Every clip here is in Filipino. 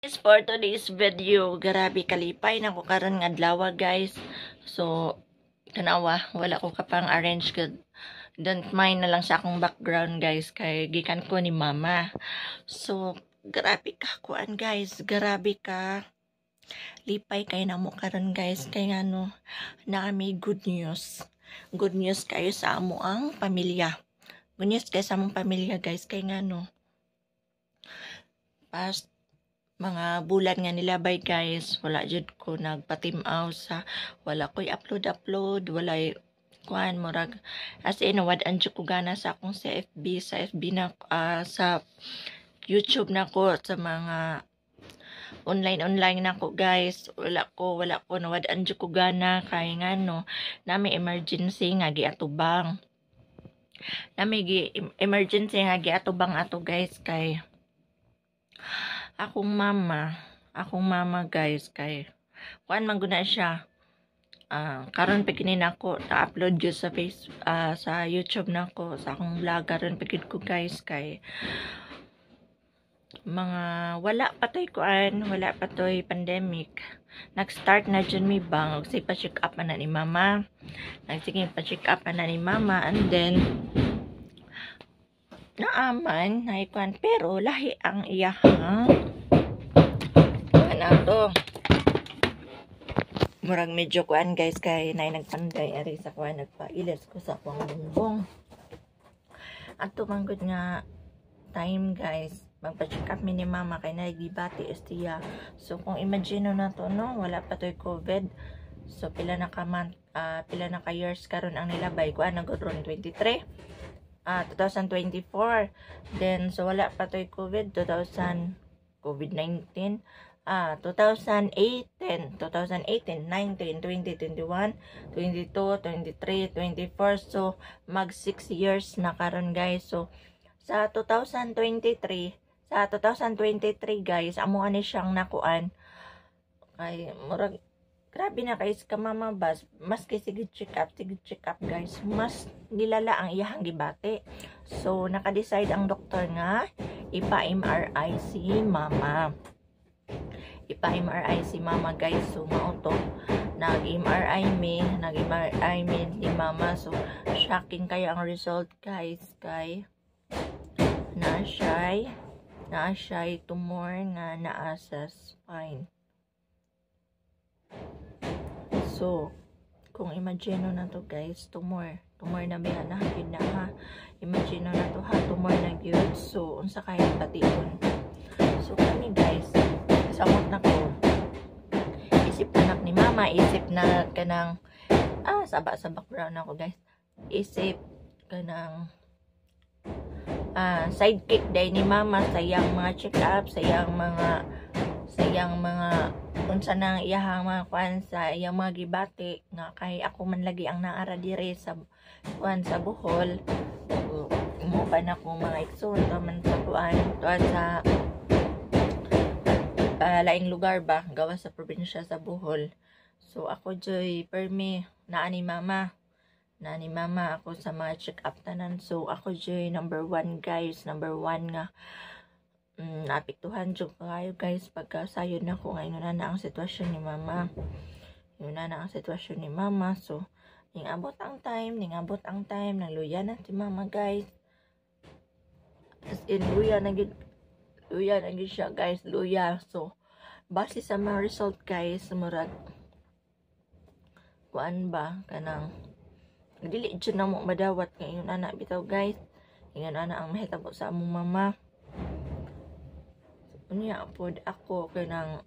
Guys, for today's video, grabe kalipay na ko karon nga adlaw guys. So tanawa, wala ko kapang arrange good. Don't mind na lang sa akong background guys kay gikan ko ni mama. So grabe ka kuan guys, grabe ka lipay kay namo karon guys kay ngano na kami good news. Good news kayo sa amo ang pamilya. Good news kayo sa among pamilya guys kay ngano past mga bulan nga nilabay guys, wala jud ko nagpatimaw sa wala ko'y upload walay kuan murag as in wad-an jud ko gana sa akong sa FB na sa YouTube na ko sa mga online na ko guys, wala ko nawad-an jud ko gana kay ngano na may emergency nga giatubang emergency nga giatubang ato guys kay akong mama guys kay kuan man guna siya karon paginin ako na-upload yun sa sa YouTube nako sa akong vlog karon pagid ko guys kay mga wala pa toy pandemic nag-start na dyan mi bang og pa check up na ni mama nagsige pa check up na ni mama and then naaman na ikuan pero lahi ang iyahang to murag medyo kuan guys kay nay nagpanday ari sa kuan nagpailis ko sa kuang bumbong ato manggod nga time guys magpa-check up mi ni mama kay nagibati estiya so kung imagine na to no wala pa toy COVID so pila na ka years karon ang nilabay kuan nagron 23 2024 then so wala pa toy COVID 2019 2018, 19, 20, 21, 22, 23, 24 so mag 6 years na karon guys so sa 2023 guys amo ani siyang nakuan ay murag grabe na guys ka mama bas mas kay sige check up guys mas nilala ang iyahang gibati so naka-decide ang doktor nga ipa-MRI si mama guys so mauto nag-MRI mi ni mama so shocking kayo ang result guys kay na siya tumor nga naa sa spine so kung imagine na to guys tumor na biya na hagin na ha imagine na to ha tumor na gyud so unsa kay bation so kami guys samot na ko isip na ni mama isip na kanang saba sa background ako guys isip kanang sidekick day ni mama sa iyang mga check up sa iyang mga unsa nang iyahang mga kuan sa iyang mga gibati nga kay ako man lagi ang naara dire sa kuan sa Bohol mo pa na ko mga igsoon man sa kuan tuad sa laing lugar ba gawa sa probinsya sa Bohol so ako joy permi na ni mama ako sa mga check up tanan so ako joy number 1 guys number 1 nga naapektuhan jud kayo guys pagka sayod na ko ngayon na ang sitwasyon ni mama so ning abot ang time nagluya na si mama guys as in luya na gid siya guys luya so base sa mga result guys murag kuan ba kanang dili jud na mo madawat ngayon anak bitaw guys ngayon anak ang mahitabo sa among mama unya pod ako kanang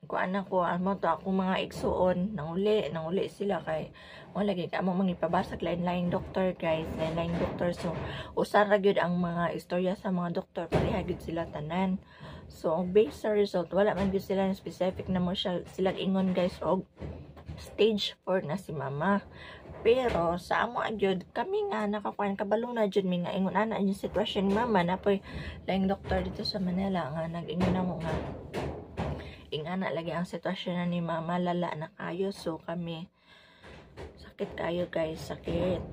kuan ako amo to ako mga igsuon nanguli sila kay wala lagi ka mo mangipabasag lain-laing doktor guys lain-laing doktor so usa ra gyud ang mga istorya sa mga doktor pareha gyud sila tanan so based sa result wala man gyud sila specific na mo sila ingon guys og stage 4 na si mama pero sa amo gyud kami nga nakakuan kabalo na jud mi nga ingon ana yung sitwasyon ni mama na poy laing doktor dito sa Manila nga nag-ingon na mo nga ingana lagi ang sitwasyon na ni mama lala na kayo so kami sakit kayo guys sakit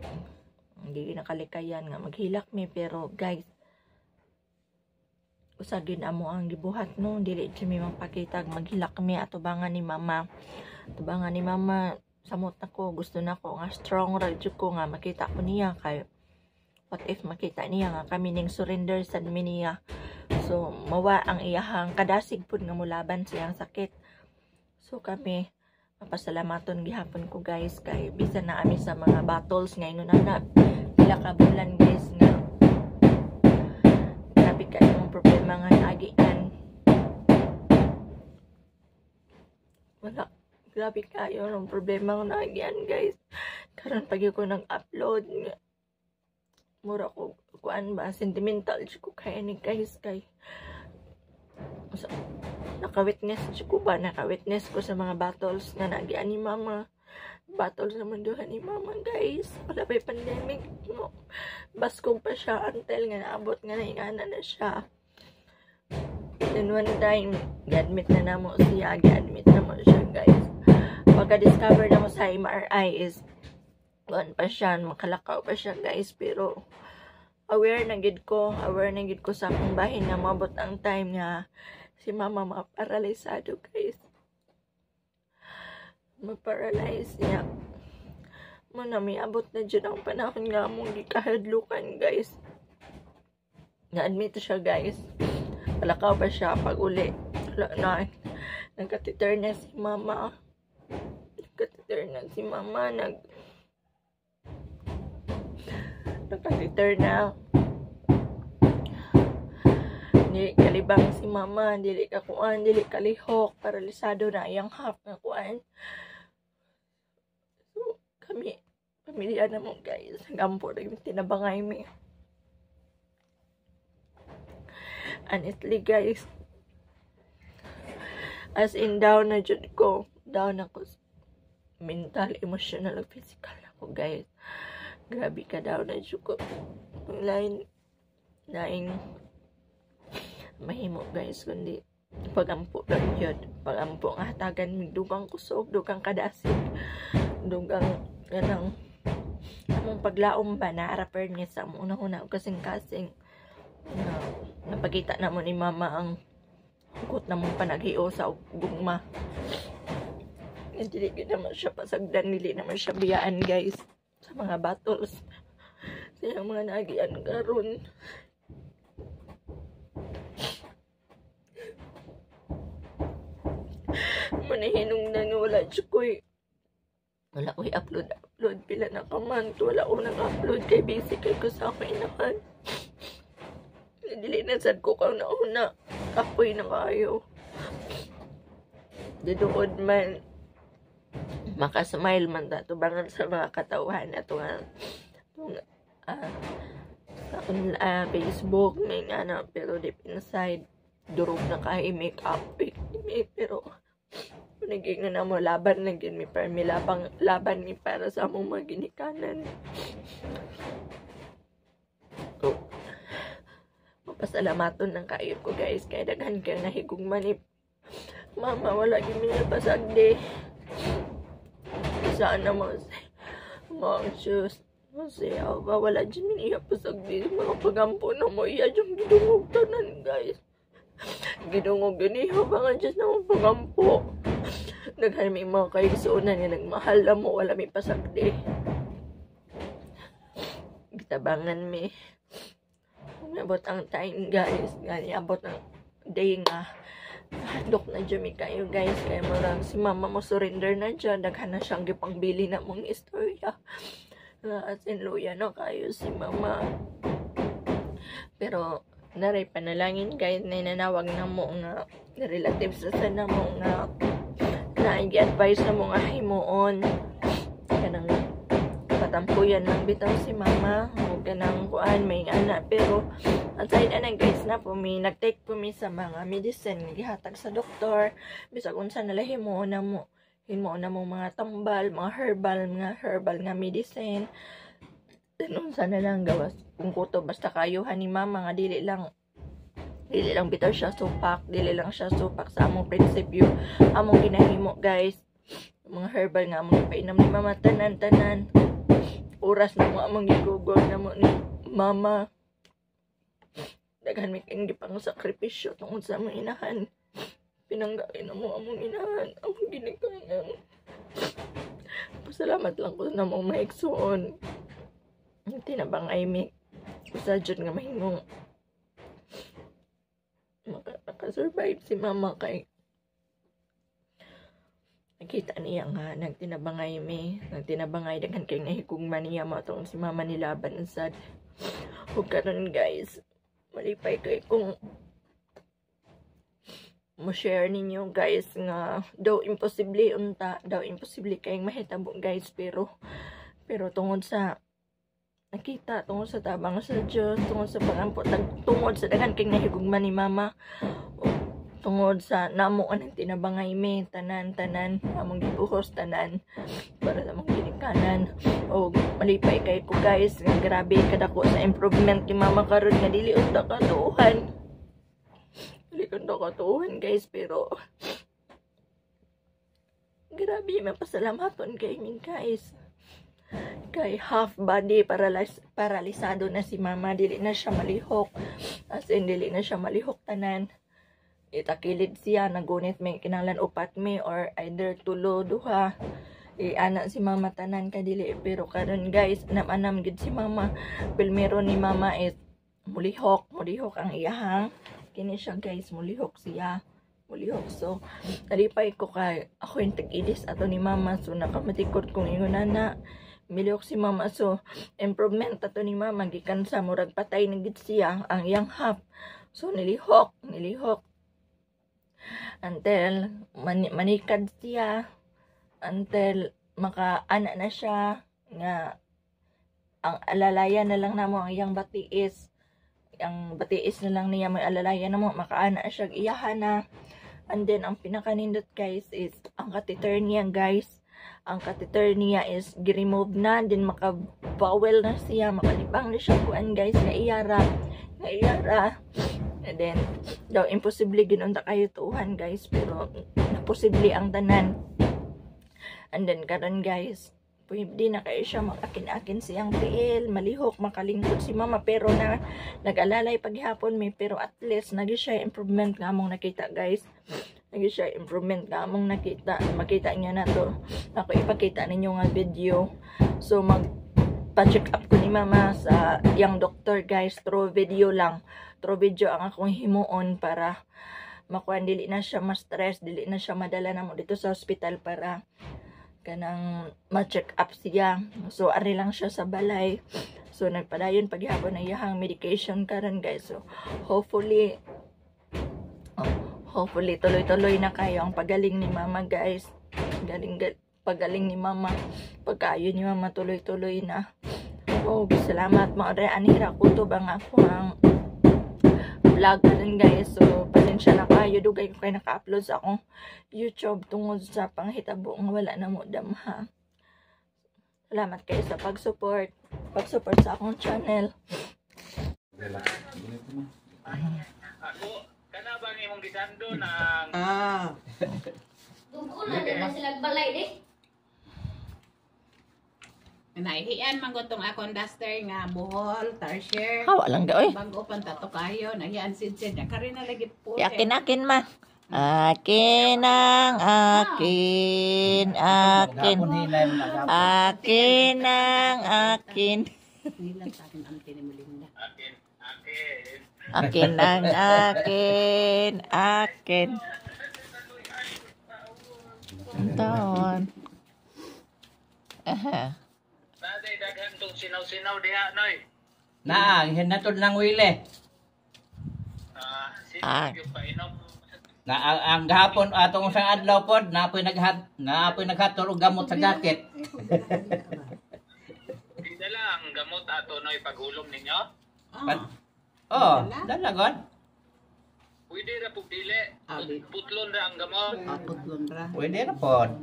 hindi nakalikayan nga maghilak mi pero guys usagin amo ang gibuhat no, dili jud mi magpakita maghilak mi atubangan ni mama. Atubangan ni mama samot nako, gusto nako nga strong ra jud ko nga makita ko niya kay what if makita niya nga kami ning surrender sad mi niya. So mawa ang iyahang kadasig pud nga mulaban siyang sakit. So kami mapasalamaton gihapon ko guys kay bisan na ami sa mga battles ngayon na pila ka bulan guys nga grabe kayo ang problema nga nagian. Wala, grabe kayo ang problema nga nagian guys. Karon pag ko nag-upload nga mura ko kuan ba sentimental ko kaya ni guys kay naka-witness ko sa mga battles nga nagian ni mama. Battles naman doon ni mama guys, wala pa pandemic no. Baskog pa siya until nga naabot nga naingana na siya. Then one time gi-admit na namo siya guys. Pagka-discover na mo sa MRI is kuan pa siya, makalakaw pa siya guys, pero aware na gid ko sa akong bahin nga mabot ang time nga si mama maparalysado guys. Maparalyze niya. Muna may abot na dyan ang panahon nga mong gikahadlukan guys. Na-admit siya guys. Palakaw pa siya pag uli. Wala na. Nagkatiter na si mama. Nagkatiter na. Dili kalibang si mama, dili ka kuan, dili kalihok, paralisado na iyang half nga kuan. So, kami, pamilya na mo guys, gampo na yung tinabangay mi. Honestly guys, as in down na jud ko, down ako mental, emotional, physical ako guys. Grabe ka down na jud ko. Lain mahimo guys kundi pagampo lang yun. Pagampo nga hatagan mi dugang kusog, dugang kadasig, dugang ganang among paglaom ba na araper niya sa among una-una kasing-kasing na napakita na mo ni mama ang hugot na mong panaghiyo sa gugma. Hindi naman siya pasagdan, nili naman siya biyaan guys sa mga battles silang mga nagian karon. Manahinong na nga wala ko'y upload pila na kaman, wala ko nag-upload kay busy kay ko sa akin naman. Dili na sad ko kang nauna kapoy na kayo dinuod man makasmile man ta tubangan sa mga katawhan ato nga Facebook may nga na, pero deep inside durog na kay make up pero naging na mo laban na gid mi para mi laban mi para sa among mga ginikanan. So, mapasalamaton ng kayo ko guys kay daghan kay nahigugman ni mama, wala gid mi napasagdi. Sana mo mga shoes masaya ba wala dyan mi niya pasagdi mga pagampo na mo iya dyan gidungog tanan guys. Gidungog ganiha ba nga dyan na mga pagampo. Daghan may mga kaigsuunan nga nagmahal na mo, wala may pasagdi. Gitabangan mi. Nabot ang time guys, gani abot ang day nga handok na dyan mi kayo guys, kaya marang si mama mo surrender na dyan, daghan na siyang gipangbili na mong istorya. As in luya na kayo si mama. Pero naray panalangin guys na nanawag na mo nga relatives sa sana mo nga i-advise na mo nga himuon kanang patampuyan lang bitaw si mama o kanang kuan may anak. Pero aside anan guys na po mi nagtake po mi sa mga medicine gihatag sa doktor bisag unsa nala himuon na mo mga tambal, mga herbal nga medicine. Unsa na lang gawas kung kuto basta kayuhan ni mama nga dili lang bitaw siya supak, sa among prinsipyo among ginahimo guys. Mga herbal nga among ipainom ni mama tanan oras na mo among gigugol na mo ni mama. daghan mi kang gipang sakripisyo tungod sa among inahan. Pinanggain na mo among inahan, among ginikanan. Pasalamat lang ko na mong maigsuon. Tinabangay mi. Usa jud nga mahimong makasurvive si mama kay nakita niya nga nagtinabangay daghan kay nahigugma niya matong si mama nilaban sad. Ug karon guys, malipay kay kung mo share ninyo guys nga daw imposible kayong mahitabo guys, pero tungod sa nakita, tungod sa tabang sa Diyos, tungod sa pag-ampot, tungod sa daghan kay nahigugma ni mama, tungod sa namo anang tinabangay mi tanan among gibuhos tanan para sa mga ginikanan. O malipay kay ko guys nga grabe kadako sa improvement ni mama karon nga dili unta katuuhan guys, pero grabe mapasalamaton kay min guys. Kay half body paralisado na si mama, dili na siya malihok, as in dili na siya malihok tanan. Itakilid siya, nagunit may kinalan upat mi or either tulo duha, anak si mama tanan kadili. Pero karon guys, anam gid si mama, pilmero ni mama is mulihok ang iyahang kini siya guys, mulihok. So nalipay ko kay ako yung tag-idis ato ni mama, so nakamatikod kong ingon na milihok si mama. So improvement ato ni mama gikan sa murag patay na gid siya ang iyang half, so nilihok until manikad siya, until maka-ana na siya nga ang alalayan na lang namo ang iyang batiis. Ang batiis na lang niya may alalayan na mo, makaana siya iyahan na. And then ang pinakanindot guys is ang catheter niya guys. Ang catheter niya is gi-remove na, then maka-bowel na siya, makalibang na siya kuan guys nga iyara. And then daw imposible ginunta kayo tuuhan guys, pero naposible ang tanan. And then karon guys, pwede na kayo siya makakin-akin siyang tiil, malihok, makalingkod si mama, pero na nag-alalay paghihapon mi, pero at least nagi siya improvement nga among nakita guys. Makita niyo na to, ako ipakita ninyo nga video. So magpa-check up ko ni mama sa yang doktor guys, through video ang akong himuon para makuan, dili na siya ma-stress, dili na siya madala na mo dito sa hospital para kanang ma-check up siya. So ari lang siya sa balay, so nagpadayon paghihapon na iyahang medication karon guys. So hopefully tuloy-tuloy na kayo ang pagaling ni mama guys. Pagaling ni mama, pagkayo ni mama tuloy-tuloy na. Oh, salamat mo ore anira kutob ang ako ang vlog rin guys. So pasensya na kayo, dugay ko kayo naka-upload sa akong YouTube tungod sa panghitabo nga wala na mo damha. Salamat kayo sa pag-support sa akong channel. Ako kana bang imong gisando ng dugo na sila balay di. Naihian man gotong akong duster nga buhol, tarsier. Hawa lang ga oy. Bago pan tato kayo, nahian sid na kari na lagi po. Akin ma. Akin ang akin. Nila sa akin ang tinimulinda. Akin ang akin. Taon. Naday daghan tong sinaw-sinaw diha noy. Hinatod ng wile. Sino yung painom? Ang gahapon atong sang adlaw pod naapoy naghatol og gamot sa jacket. Di dala ang gamot ato noy paghulom ninyo? Dala god. Pwede ra pug dili. Putlon ra ang gamot. Putlon ra. Pwede ra pod.